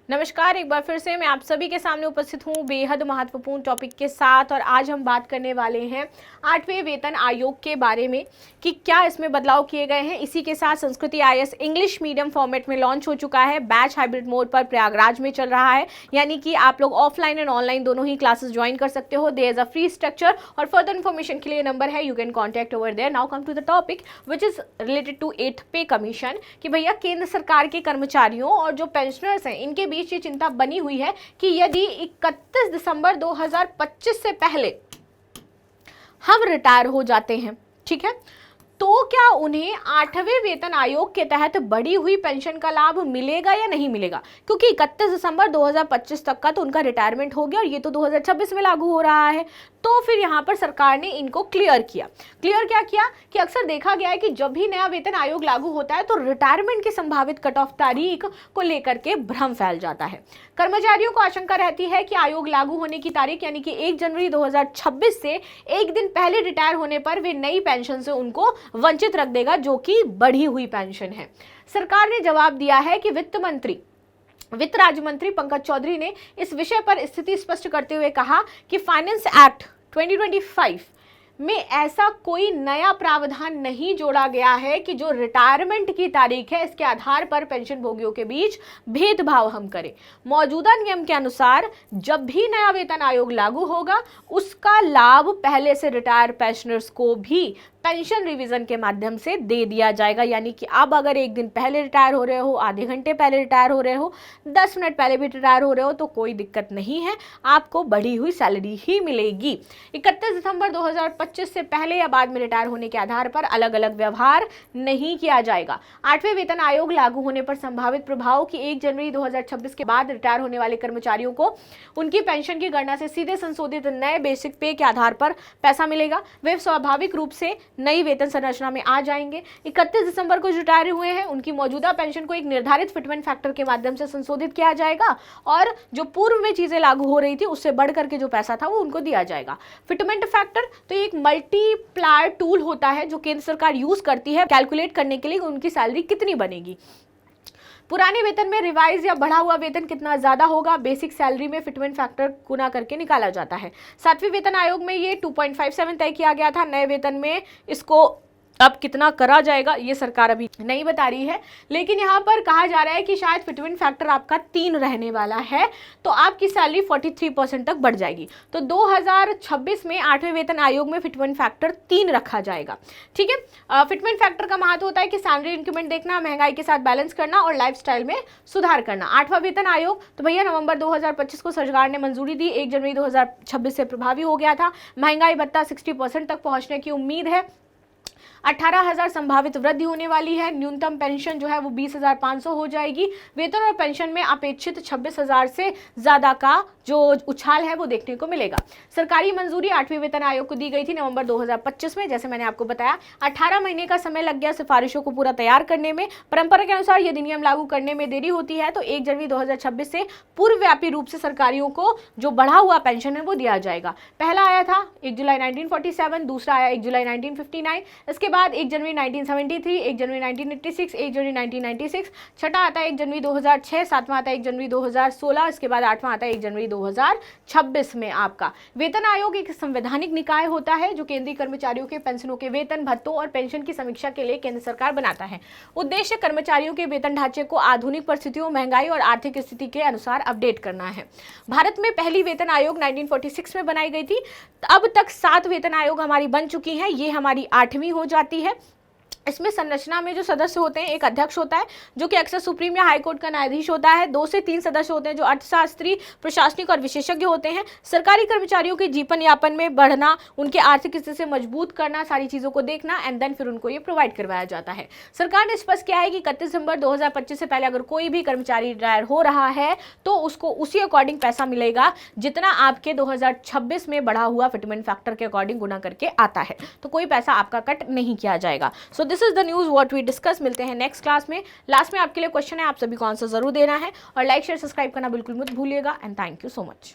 नमस्कार, एक बार फिर से मैं आप सभी के सामने उपस्थित हूँ बेहद महत्वपूर्ण टॉपिक के साथ। और आज हम बात करने वाले हैं 8वें वेतन आयोग के बारे में कि क्या इसमें बदलाव किए गए हैं। इसी के साथ संस्कृति आईएएस इंग्लिश मीडियम फॉर्मेट में लॉन्च हो चुका है। बैच हाइब्रिड मोड पर प्रयागराज में चल रहा है, यानी कि आप लोग ऑफलाइन एंड ऑनलाइन दोनों ही क्लासेस ज्वाइन कर सकते हो। There is a free structure और फर्दर इन्फॉर्मेशन के लिए नंबर है, you can contact over there. Now come to the topic which is related to 8th pay commission कि भैया केंद्र सरकार के कर्मचारियों और जो पेंशनर्स हैं इनके बीच ये चिंता बनी हुई है कि यदि 31 दिसंबर 2025 से पहले हम रिटायर हो जाते हैं, ठीक है, तो क्या उन्हें 8वें वेतन आयोग के तहत बढ़ी हुई पेंशन का लाभ मिलेगा या नहीं मिलेगा। क्योंकि 31 दिसंबर 2025 तक का तो उनका रिटायरमेंट हो गया और ये तो 2026 में लागू हो रहा है। तो फिर यहाँ पर सरकार ने इनको क्लियर क्या किया कि अक्सर देखा गया है कि जब भी नया वेतन आयोग लागू होता है तो रिटायरमेंट की संभावित कट ऑफ तारीख को लेकर के भ्रम फैल जाता है। कर्मचारियों को आशंका रहती है कि आयोग लागू होने की तारीख यानी कि 1 जनवरी 2026 से एक दिन पहले रिटायर होने पर वे नई पेंशन से उनको वंचित रख देगा, जो कि बढ़ी हुई पेंशन है। सरकार ने जवाब दिया है कि वित्त राज्य मंत्री पंकज चौधरी ने इस विषय पर स्थिति स्पष्ट करते हुए कहा कि फाइनेंस एक्ट 2025 में ऐसा कोई नया प्रावधान नहीं जोड़ा गया है कि जो रिटायरमेंट की तारीख है इसके आधार पर पेंशन भोगियों के बीच भेदभाव हम करें। मौजूदा नियम के अनुसार जब भी नया वेतन आयोग लागू होगा उसका लाभ पहले से रिटायर पेंशनर्स को भी पेंशन रिवीजन के माध्यम से दे दिया जाएगा। यानी कि अब अगर एक दिन पहले रिटायर हो रहे हो, आधे घंटे पहले रिटायर हो रहे हो, 10 मिनट पहले भी रिटायर हो रहे हो तो कोई दिक्कत नहीं है, आपको बढ़ी हुई सैलरी ही मिलेगी। 31 दिसंबर 2025 से पहले या बाद में रिटायर होने के आधार पर अलग अलग व्यवहार नहीं किया जाएगा। 8वें वेतन आयोग लागू होने पर संभावित प्रभाव कि 1 जनवरी 2026 के बाद रिटायर होने वाले कर्मचारियों को उनकी पेंशन की गणना से सीधे संशोधित नए बेसिक पे के आधार पर पैसा मिलेगा। वे स्वाभाविक रूप से नई वेतन संरचना में आ जाएंगे। 31 दिसंबर को रिटायर हुए हैं उनकी मौजूदा पेंशन को एक निर्धारित फिटमेंट फैक्टर के माध्यम से संशोधित किया जाएगा और जो पूर्व में चीजें लागू हो रही थी उससे बढ़ करके जो पैसा था वो उनको दिया जाएगा। फिटमेंट फैक्टर तो एक मल्टीप्लायर टूल होता है जो केंद्र सरकार यूज करती है कैलकुलेट करने के लिए उनकी सैलरी कितनी बनेगी। पुराने वेतन में रिवाइज या बढ़ा हुआ वेतन कितना ज्यादा होगा बेसिक सैलरी में फिटमेंट फैक्टर गुना करके निकाला जाता है। 7वें वेतन आयोग में ये 2.57 तय किया गया था। नए वेतन में इसको अब कितना करा जाएगा ये सरकार अभी नहीं बता रही है, लेकिन यहाँ पर कहा जा रहा है कि शायद फिटमेंट फैक्टर आपका 3 रहने वाला है तो आपकी सैलरी 43% तक बढ़ जाएगी। तो 2026 में 8वें वेतन आयोग में फिटमेंट फैक्टर 3 रखा जाएगा। ठीक है, फिटमेंट फैक्टर का महत्व होता है कि सैलरी इंक्रीमेंट देखना, महंगाई के साथ बैलेंस करना और लाइफस्टाइल में सुधार करना। 8वां वेतन आयोग तो भैया नवंबर 2025 को सरकार ने मंजूरी दी, 1 जनवरी 2026 से प्रभावी हो गया था। महंगाई भत्ता 60% तक पहुंचने की उम्मीद है। 18,000 संभावित वृद्धि होने वाली है। न्यूनतम पेंशन जो है वो 20,500 हो जाएगी। वेतन और पेंशन में अपेक्षित 26,000 से ज्यादा का जो उछाल है वो देखने को मिलेगा। सरकारी मंजूरी 8वें वेतन आयोग को दी गई थी नवंबर 2025 में। जैसे मैंने आपको बताया 18 महीने का समय लग गया सिफारिशों को पूरा तैयार करने में। परंपरा के अनुसार यदि नियम लागू करने में देरी होती है तो 1 जनवरी 2026 से पूर्वव्यापी रूप से सरकारियों को जो बढ़ा हुआ पेंशन है वो दिया जाएगा। पहला आया था 1 जुलाई 1947, दूसरा आया 1 जुलाई 1959, इसके बाद 1 जनवरी 1973, 1 जनवरी 1986, 1 जनवरी 1996, छठा आता है 1 जनवरी 2006, सातवां आता है 1 जनवरी 2016, इसके बाद 8वां आता है 1 जनवरी 2026 में। आपका वेतन आयोग एक संवैधानिक निकाय होता है जो केंद्रीय कर्मचारियों के पेंशनों के वेतन, भत्तों और पेंशन की समीक्षा के लिए केंद्र सरकार बनाता है। उद्देश्य कर्मचारियों के वेतन ढांचे को आधुनिक परिस्थितियों, महंगाई और आर्थिक स्थिति के अनुसार अपडेट करना है। भारत में पहली वेतन आयोग 1946 में बनाई गई थी। अब तक 7 वेतन आयोग हमारी बन चुकी हैं, ये हमारी 8वीं हो जाती है। इसमें संरचना में जो सदस्य होते हैं, एक अध्यक्ष होता है जो कि अक्सर सुप्रीम या हाई कोर्ट का न्यायाधीश होता है। 2 से 3 सदस्य होते हैं जो अर्थशास्त्री, प्रशासनिक और विशेषज्ञ होते हैं। सरकारी कर्मचारियों के जीवन यापन में बढ़ना, उनके आर्थिक स्थिति से मजबूत करना, सारी चीजों को देखना एंड देन फिर उनको ये प्रोवाइड करवाया जाता है। सरकार ने स्पष्ट किया है कि 31 दिसंबर 2025 से पहले अगर कोई भी कर्मचारी रिटायर हो रहा है तो उसको उसी अकॉर्डिंग पैसा मिलेगा जितना आपके 2026 में बढ़ा हुआ फिटमेंट फैक्टर के अकॉर्डिंग गुना करके आता है। तो कोई पैसा आपका कट नहीं किया जाएगा। So this is the news what we discuss. मिलते हैं नेक्स्ट क्लास में। लास्ट में आपके लिए क्वेश्चन है, आप सभी को आंसर जरूर देना है और लाइक शेयर सब्सक्राइब करना बिल्कुल मत भूलिएगा and thank you so much.